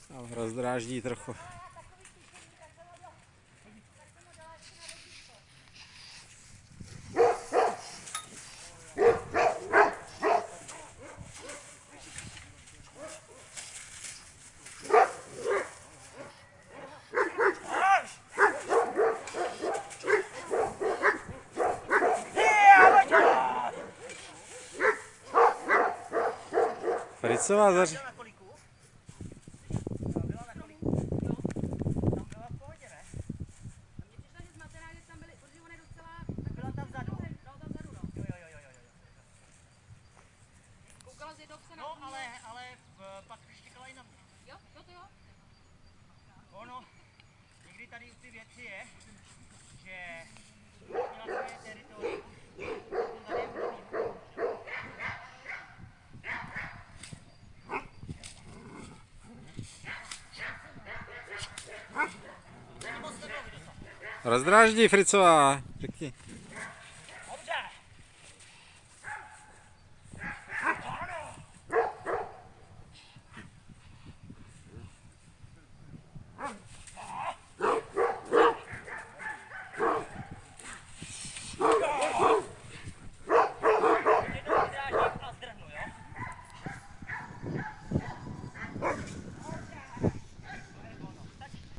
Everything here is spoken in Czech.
Tam rozdráždí trochu. Fricová zař... No, ale pak štěkala i na mě. Jo, to jo. Ono, někdy tady ty věci je, že měla svoje teritorium, tady je Rozdráždí Fricová. Pěkně.